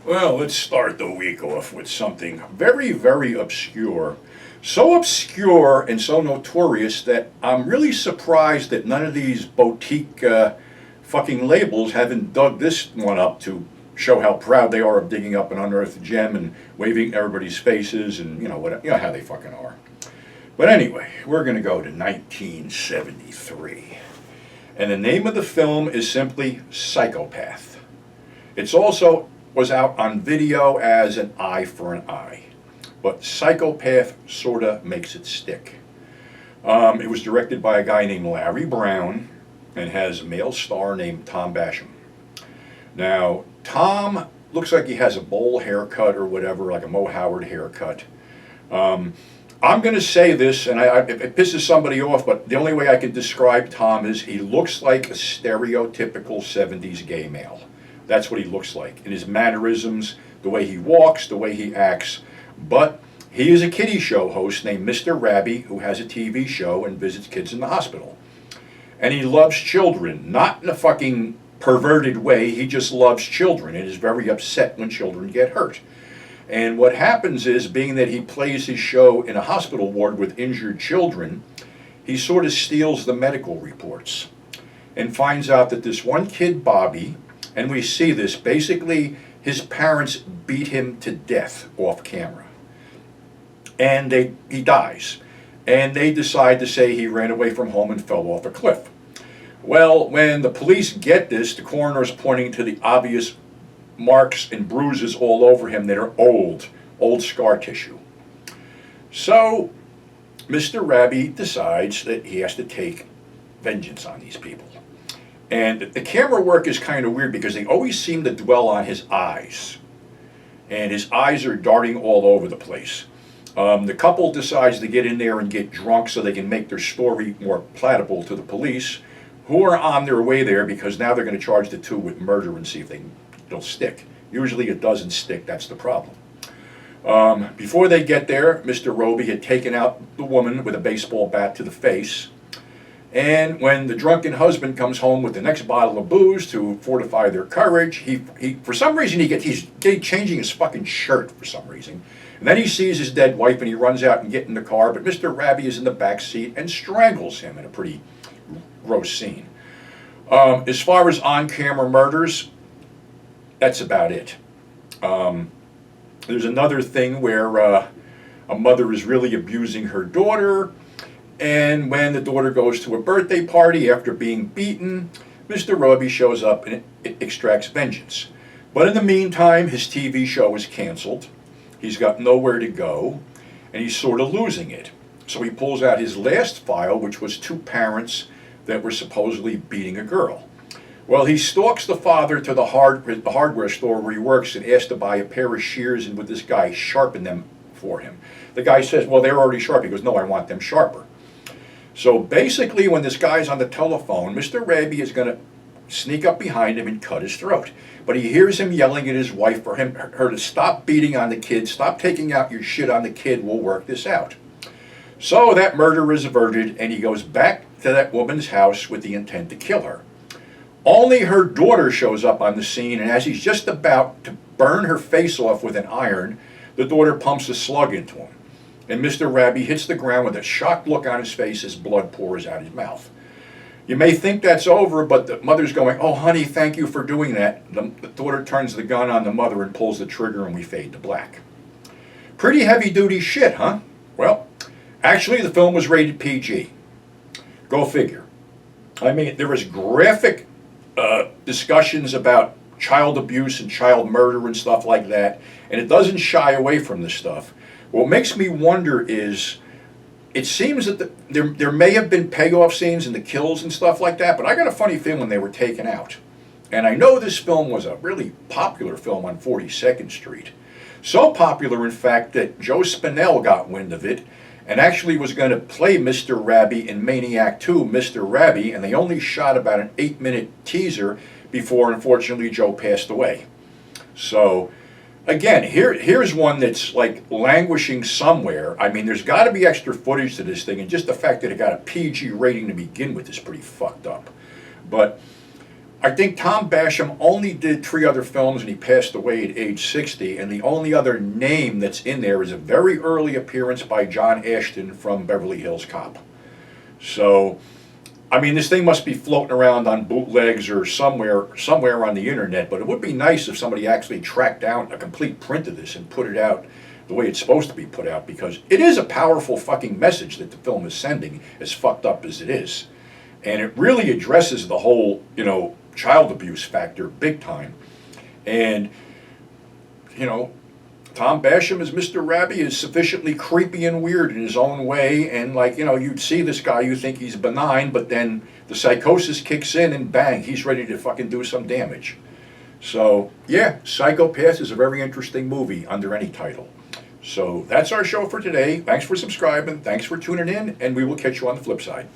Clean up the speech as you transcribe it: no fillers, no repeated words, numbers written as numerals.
Well, let's start the week off with something very, very obscure. So obscure and so notorious that I'm really surprised that none of these boutique fucking labels haven't dug this one up to show how proud they are of digging up an unearthed gem and waving in everybody's faces and you know how they fucking are. But anyway, we're going to go to 1973. And the name of the film is simply Psychopath. It's also was out on video as An Eye for an Eye. But Psychopath sort of makes it stick. It was directed by a guy named Larry Brown and has a male star named Tom Basham. Now, Tom looks like he has a bowl haircut or whatever, like a Mo Howard haircut. I'm going to say this, and it pisses somebody off, but the only way I can describe Tom is he looks like a stereotypical 70s gay male. That's what he looks like. In his mannerisms, the way he walks, the way he acts. But he is a Kidde Show host named Mr. Rabbey who has a TV show and visits kids in the hospital. And he loves children, not in a fucking perverted way. He just loves children and is very upset when children get hurt. And what happens is, being that he plays his show in a hospital ward with injured children, he sort of steals the medical reports and finds out that this one kid, Bobby, and we see this, basically his parents beat him to death off camera. And he dies. And they decide to say he ran away from home and fell off a cliff. Well, when the police get this, the coroner's pointing to the obvious marks and bruises all over him that are old scar tissue. So Mr. Rabbey decides that he has to take vengeance on these people. And the camera work is kind of weird because they always seem to dwell on his eyes. And his eyes are darting all over the place. The couple decides to get in there and get drunk so they can make their story more palatable to the police, who are on their way there because now they're going to charge the two with murder and see if it'll stick. Usually it doesn't stick, that's the problem. Before they get there, Mr. Roby had taken out the woman with a baseball bat to the face. And when the drunken husband comes home with the next bottle of booze to fortify their courage, he for some reason he's changing his fucking shirt for some reason. And then he sees his dead wife and he runs out and gets in the car, but Mr. Rabbey is in the back seat and strangles him in a pretty gross scene. As far as on-camera murders, that's about it. There's another thing where a mother is really abusing her daughter, and when the daughter goes to a birthday party after being beaten, Mr. Rabbey shows up and it extracts vengeance. But in the meantime, his TV show is canceled. He's got nowhere to go, and he's sort of losing it. So he pulls out his last file, which was two parents that were supposedly beating a girl. Well, he stalks the father to the hardware store where he works and asks to buy a pair of shears and would this guy sharpen them for him. The guy says, well, they're already sharp. He goes, no, I want them sharper. So basically, when this guy's on the telephone, Mr. Rabbey is going to sneak up behind him and cut his throat. But he hears him yelling at his wife for her to stop beating on the kid, stop taking out your shit on the kid, we'll work this out. So that murder is averted, and he goes back to that woman's house with the intent to kill her. Only her daughter shows up on the scene, and as he's just about to burn her face off with an iron, the daughter pumps a slug into him. And Mr. Rabbey hits the ground with a shocked look on his face as blood pours out his mouth. You may think that's over, but the mother's going, oh, honey, thank you for doing that. The daughter turns the gun on the mother and pulls the trigger, and we fade to black. Pretty heavy-duty shit, huh? Well, actually, the film was rated PG. Go figure. I mean, there was graphic discussions about child abuse and child murder and stuff like that, and it doesn't shy away from this stuff. What makes me wonder is, it seems that there may have been payoff scenes in the kills and stuff like that, but I got a funny feeling they were taken out. And I know this film was a really popular film on 42nd Street. So popular, in fact, that Joe Spinell got wind of it and actually was going to play Mr. Rabbey in Maniac 2, Mr. Rabbey, and they only shot about an 8-minute teaser before, unfortunately, Joe passed away. So, again, here's one that's like languishing somewhere. I mean, there's got to be extra footage to this thing, and just the fact that it got a PG rating to begin with is pretty fucked up. But I think Tom Basham only did 3 other films and he passed away at age 60, and the only other name that's in there is a very early appearance by John Ashton from Beverly Hills Cop. So, I mean, this thing must be floating around on bootlegs or somewhere on the internet, but it would be nice if somebody actually tracked down a complete print of this and put it out the way it's supposed to be put out, because it is a powerful fucking message that the film is sending, as fucked up as it is. And it really addresses the whole, child abuse factor big time. And, Tom Basham as Mr. Rabbey is sufficiently creepy and weird in his own way, and you'd see this guy, you think he's benign, but then the psychosis kicks in and bang, he's ready to fucking do some damage. So, yeah, Psychopath is a very interesting movie under any title. So that's our show for today. Thanks for subscribing, thanks for tuning in, and we will catch you on the flip side.